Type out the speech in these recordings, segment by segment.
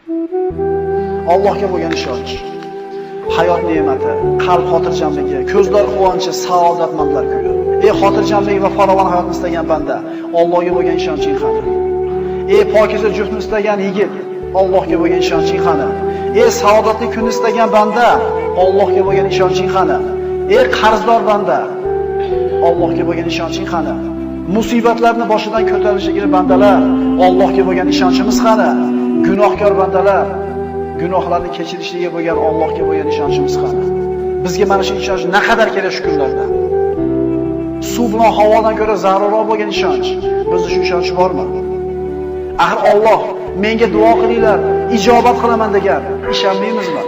Allohga bo'lgan ishonch, hayot ne'mati, qalb xotirjamligi, ko'zlar quvonchi, saodatmandlar kuyi. Xotirjamlik va farovon hayotni istagan banda, Allohga bo'lgan ishonching qani? Pokiza juftni istagan yigit, Allohga bo'lgan ishonching qani? Saodatli kunni istagan banda, Allohga bo'lgan ishonching qani? Qarzdor banda, Allohga bo'lgan ishonching qani? Musibatlarni boshidan ko'tarishiga bandalar, Allohga bo'lgan ishonchimiz qani? Gunohkor bandalar, gunohlarni kechirishiga bo'lgan Allohga bo'lgan ishonchimiz qani? Bizga mana shu ishonch naqadar kerak shu kunlarda. Suv bilan havodan ko'ra zarurroq bo'lgan ishonch. Bizda shu ishonch bormi? Axir Alloh menga duo qilinglar, ijobat qilaman degan, ishonmaymizmi?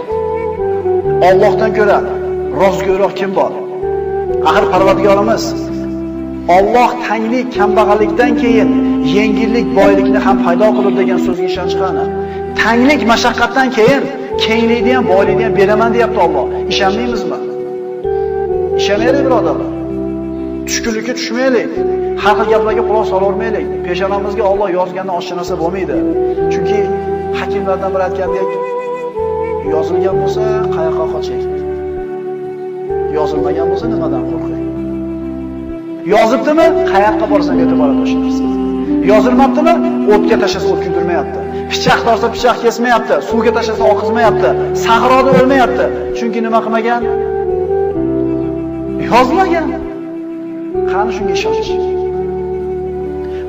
Allohdan ko'ra rozgo'roq kim bor? Axir Parvardigorimiz Alloh tanglik, kambag'allikdan keyin yengillik, boylikni ham paydo qilib degan so'zga ishonch qani? Tanglik, mashaqqatdan keyin kenglikni ham, boylikni ham beraman deyapti Alloh. Ishonmaymizmi? Ishonaylik birodarlar. Tushkunlikka tushmaylik. Har xil gaplarga quloq solavermaylik. Peshonamizga Alloh yozgandan oshcha narsa bo'lmaydi. Chunki hakimlardan biri aytgandek, yozilgan bo'lsa qayoqqa qoching? Yozilmagan bo'lsa nimadan qo'rqing? Yozibdimi? Qayoqqa borsang o'tib boradi o'sha narsa. Yozilmabdimi? O'tga tashlasa o't kuydirmayapti. Pichoq torsa pichoq kesmayapti. Suvga tashlasa oqizmayapti. Sahroda o'lmayapti. Chunki nima qilmagan? Yozmagan. Qani shunga ishonch?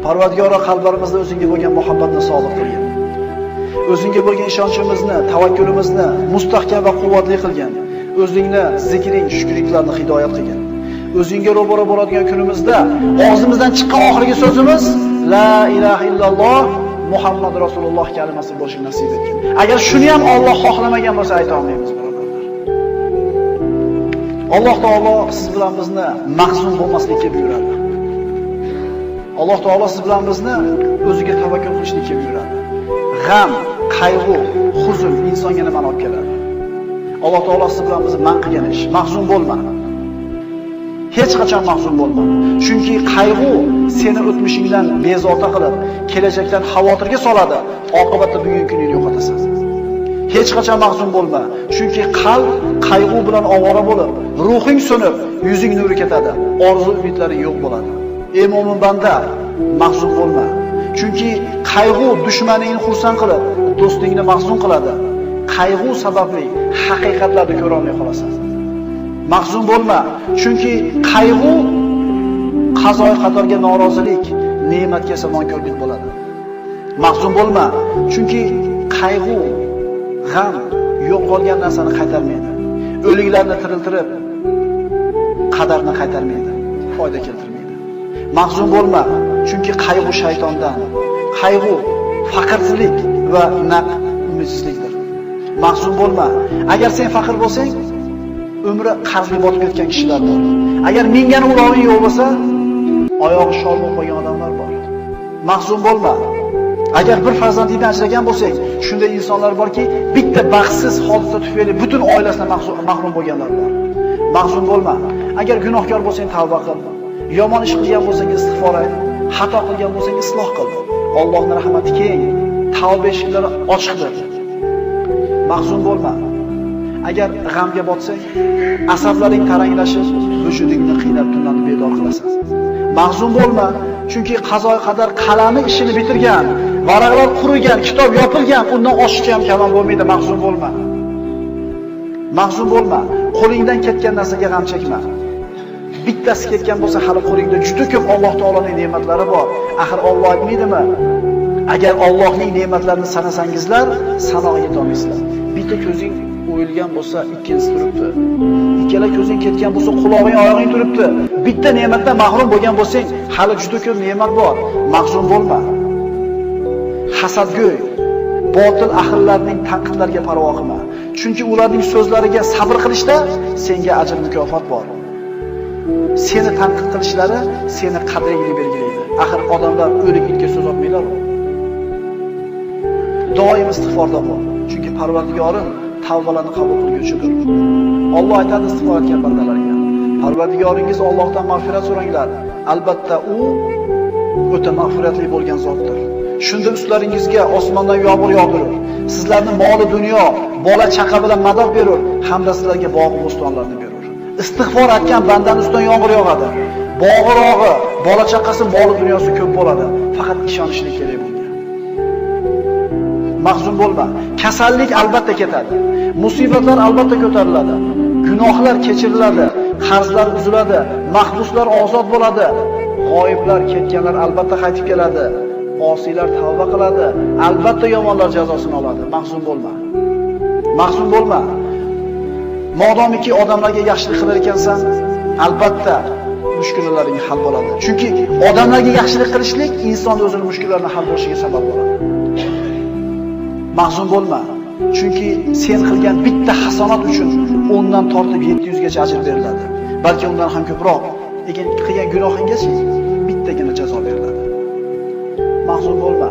Parvardigor qalblarimizda o'zingga bo'lgan muhabbatni sobiq qilgin. O'zingga bo'lgan ishonchimizni, tavakkulimizni mustahkam va quvvatli qilgin. O'zingni zikring, shukringlarni hidoyat qilgin. O'zingga ro'baro bo'ladigan kunimizda og'zimizdan chiqqan oxirgi so'zimiz la ilaha illalloh Muhammad Rasululloh kalimasi bo'lishini nasib etgin. Agar shuni ham Alloh xohlamagan bo'lsa ayta olmaymiz birodarlar. Alloh taolo siz bilan bizni mahzun bo'lmaslikka buyuradi. Alloh taolo siz bilan bizni o'ziga tavakkul qilishlikka buyuradi. G'am, qayg'u, huzn insonga nimani olib keladi? Alloh taolo siz bilan bizni man qilgan ish. Mahzun bo'lma. Hech qachon mahzun bo'lma. Chunki qayg'u seni o'tmishingdan bezovta qilib, kelajakdan xavotirga soladi. Oqibatda bugungi kuningni yo'qotasan. Hech qachon mahzun bo'lma. Chunki qalb qayg'u bilan ovora bo'lib, ruhing so'nib, yuzing nuri ketadi. Orzu umidlaring yo'q bo'ladi. Ey mo'min banda, mahzun bo'lma. Chunki qayg'u dushmaningni xursand qilib, do'stingni mahzun qiladi. Qayg'u sababli haqiqatlarni ko'ra olmay qolasan. Mahzun bo'lma, chunki qayg'u qazoy qadarga norozilik, ne'matga esa nonko'rlik bo'ladi. Mahzun bo'lma, chunki qayg'u, g'am yo'q qolgan narsani qaytarmaydi. O'liklarni tiriltirib, qadarni qaytarmaydi, foyda keltirmaydi. Mahzun bo'lma, chunki qayg'u shaytondan, qayg'u faqirlik va naq umidsizlikdir. Mahzun bo'lma, agar sen faqir bo'lsang, umri qarzga botib ketgan kishilar bor. Agar mingani uloving yo'q bo'lsa, oyog'i shol bo'lib qolgan odamlar bor. Mahzun bo'lma. Agar bir farzandingdan ajragan bo'lsang, shunday insonlar borki, bitta baxtsiz hodisa tufayli butun oilasidan mahrum bo'lganlar bor. Mahzun bo'lma. Agar gunohkor bo'lsang, tavba qil. Yomon ish qilgan bo'lsang, istig'for ayt. Xato qilgan bo'lsang, isloh qil. Allohning rahmati keng, tavba eshiklari ochiqdir. Mahzun bo'lma. Agar g'amga botsang, asablaring taranglashib, vujudingni qiynab tunlarni bedor qilasan. Mahzun bo'lma, chunki qazoy qadar qalami ishini bitirgan, varaqlar qurigan, kitob yopilgan, undan oshiqcha ham kalom bo'lmaydi. Mahzun bo'lma. Mahzun bo'lma, qo'lingdan ketgan narsaga g'am chekma. Bittasi ketgan bo'lsa, hali qo'lingda juda ko'p Alloh taoloning ne'matlari bor. Axir Alloh aytmaydimi? Agar Allohning ne'matlarini sanasangizlar, sanoqqa yeta olmaysizlar. Bitta ko'zing o'yilgan bo'lsa, ikkinchisi turibdi. Ikkala ko'zing ketgan bo'lsa, quloqing, oyog'ing turibdi. Bitta ne'matdan mahrum bo'lgan bo'lsang, hali juda ko'p ne'mat bor. Mahzun bo'lma. Hasadgo'y, botil ahillarning tanqidlariga parvo qilma. Chunki ularning so'zlariga sabr qilishda senga ajr mukofot bor. Seni tanqid qilishlari seni qadringni belgilaydi. Axir odamlar o'lik itga so'z otmaylar. Doim istig'forda bo'l. Chunki Parvardigorim tavbalarni qabul qiluvchidir. Alloh aytadi istig'for etgan bandalarga: Parvardigoringiz Allohdan mag'firat so'ranglar. Albatta u o'ta mag'firatli bo'lgan zotdir. Shunda ustlaringizga osmondan yomg'ir yog'dirur. Sizlarni moli dunyo, bola chaqa bilan madad berur, hamda sizlarga bog' bo'stonlarni berur. Istig'for etgan bandaning ustidan yomg'ir yog'adi. Bog'irog'i, bola chaqasi, moli dunyosi ko'p bo'ladi. Faqat ishonishlik kerak bunga. Mahzun bo'lma. Kasallik albatta ketadi. Musibatlar albatta ko'tariladi. Gunohlar kechiriladi, qarzlar uziladi, mahbuslar ozod bo'ladi. G'oyiblar, ketganlar albatta qaytib keladi. Osiylar tavba qiladi, albatta yomonlar jazosini oladi. Mahzun bo'lma. Mahzun bo'lma. Modomiki odamlarga yaxshilik qilar ekansan, albatta mushkullalaring hal bo'ladi. Chunki odamlarga yaxshilik qilishlik inson o'zining mushkullarini hal bo'lishiga sabab bo'ladi. Mahzun bo'lma. Chunki sen qilgan bitta hasonat uchun 10 dan tortib 700 gacha ajr beriladi. Balki undan ham ko'proq. Lekin qilgan gunohinggacha bittagina jazo beriladi. Mahzun bo'lma.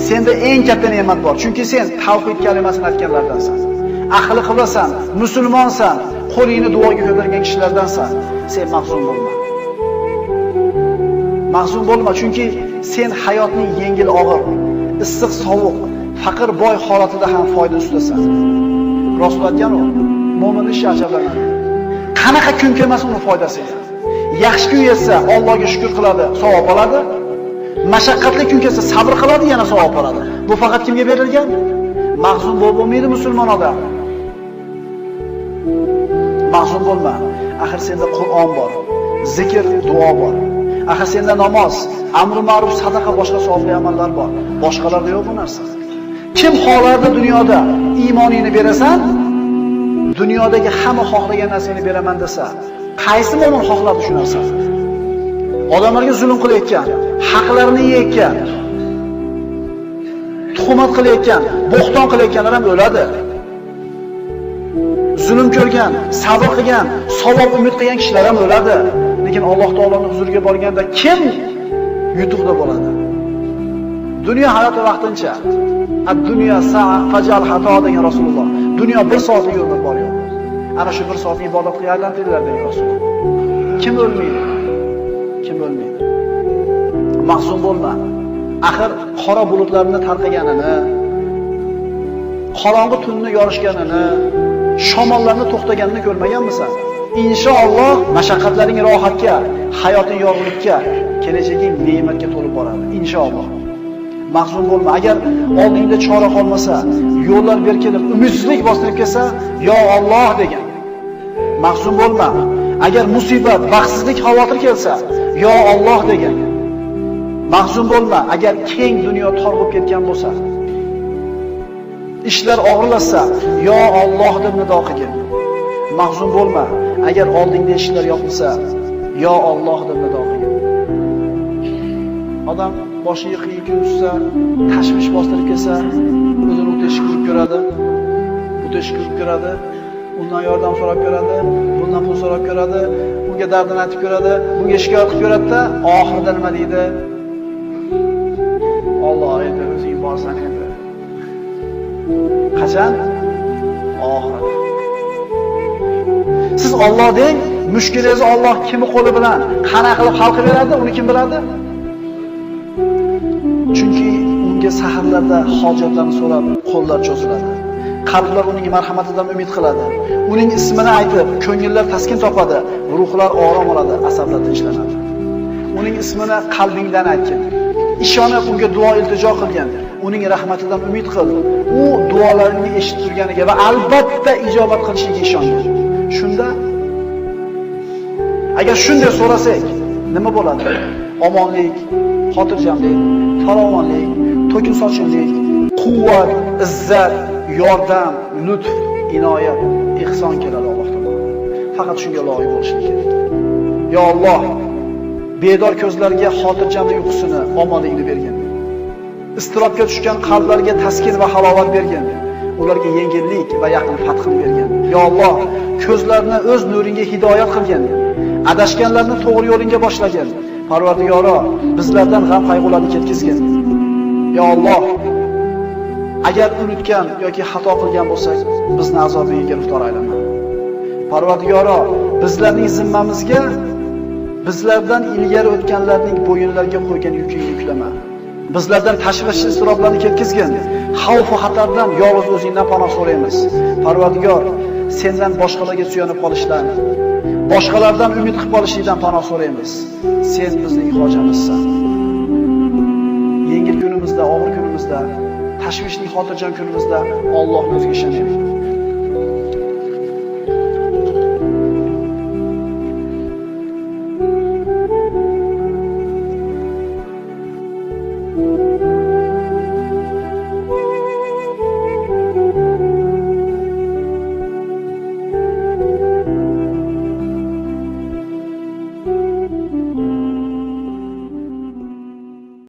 Senda eng katta ne'mat bor. Chunki sen tavhid kalimasini aytganlardansan. Ahli qiblasan, musulmonsan, qo'lingni duoga ko'targan kishilardansan. Sen mahzun bo'lma. Mahzun bo'lma, chunki sen hayotning yengil og'ir, issiq sovuq, faqir boy holatida ham foyda ustasan. Rasul aytgan u, mo'min ish ajablanadi. Qanaqa kun kelmasin uni foydasi. Yaxshi kun yetsa Allohga shukr qiladi, savob oladi. Mashaqqatli kun kelsa sabr qiladi, yana savob oladi. Bu faqat kimga berilgan? Mahzun bo'lmaydi musulmon odam. Mahzun bo'lma. Axir senda Qur'on bor, zikr, duo bor. Axir senda namoz, amr ma'ruf, sadaqa, boshqa savobli amallar bor. Boshqalarda yo'q bu narsa. Kim xohlardi dunyoda iymoningni berasan, dunyodagi hamma xohlagan narsani beraman desa, qaysi mo'min xohlardi shu narsani? Odamlarga zulm qilayotgan, haqlarini yeyotgan, tuhmat qilayotgan, bo'xton qilayotganlar ham o'ladi. Zulm ko'rgan, sabr qilgan, savob umid qilgan kishilar ham o'ladi. Lekin Alloh taoloning huzuriga borganda kim yutuqda bo'ladi? Dunyo hayoti vaqtincha. Ad-dunya sa'a fajal xato degan Rasululloh. Dunyo 1 soatlik umr bor yo'q. Ana shu 1 soatni ibodat qilib aylantiringlar degan Rasululloh. Kim o'lmaydi? Kim o'lmaydi? Mahzun bo'lma. Axir qora bulutlarni tarqaganini, qorong'i tunni yorishganini, shamollarni to'xtaganini ko'rmaganmisan? Inshaalloh mashaqqatlaring rohatga, hayoting yorug'likka, kelajaging ne'matga to'lib boradi. Inshaalloh. Mahzun bo'lma. Agar oldingda chora qolmasa, yo'llar berkilib, umidsizlik bostirib kelsa, yo Alloh degan. Mahzun bo'lma. Agar musibat, baxtsizlik, xavotir kelsa, yo Alloh degan. Mahzun bo'lma. Agar keng dunyo tor bo'lib ketgan bo'lsa, ishlar og'irlashsa, yo Alloh deb nido qilgin. Mahzun bo'lma. Agar oldingda ishlar yo'qsa, yo Alloh deb nido qilgin. Odam boshiga qiyin kun tushsa, tashvish bostirib kelsa, o'zini o'tish qilib ko'radi. O'tish qilib ko'radi. Undan yordam so'rab ko'radi, bundan pul so'rab ko'radi, unga dardini aytib ko'radi, bunga shikoyat qilib ko'radi-da, oxirida nima deydi? Alloh endi o'zing borsan endi. Qachon? Oxirida. Siz Alloh deng, mushkulingizni Alloh kimi qo'li bilan qanaqa qilib hal qilib beradi, uni kim biladi? Chunki unga saharlarda hojatlarni so'rab qo'llar cho'ziladi. Qalblar uning marhamatidan umid qiladi. Uning ismini aytib, ko'ngillar taskin topadi, ruhlar orom oladi, asablar tinchlanadi. Uning ismini qalbingdan aytgin. Ishonib unga duo iltijo qilgan, uning rahmatidan umid qil. U duolaringni eshitib turganiga va albatta ijobat qilishiga ishongin. Shunda agar shunday so'rasak, nima bo'ladi? Omonlik, xotirjamlik, farovonlik, to'kin sochinlik, quvvat, izzat, yordam, lutf, inoyat, ihson keladi Alloh tomonidan. Faqat shunga loyiq bo'lish kerak. Yo Alloh, bedor ko'zlarga xotirjamlik uyqusini, omonlikni bergin. Istirobga tushgan qalblarga taskin va halovat bergin. Ularga yengillik va yaqin fathini bergin. Yo Alloh, ko'zlarni o'z nuringga hidoyat qilgin. Adashganlarni to'g'ri yo'lingga boshlagin. Parvardigoro, bizlardan g'am qayg'ularni ketkizgin. Yo Alloh, agar unutgan yoki xato qilgan bo'lsak, bizni azobiga giriftor aylama. Parvardigoro, bizlarning zimmamizga bizlardan ilgari o'tganlarning bo'yinlariga qo'ygan yukini yuklama. Bizlardan tashvish iztiroblarni ketkizgin. Xavf va xatardan yolg'iz o'zingdan panoh so'raymiz. Parvardigor, sendan boshqalarga suyanib qolishdan, boshqalardan umid qilib qolishdan panoh so'raymiz. Sen bizning hojamizsan. Yengil kunimizda, og'ir kunimizda, tashvishli xotirjam kunimizda Allohga o'ziga ishonaylik.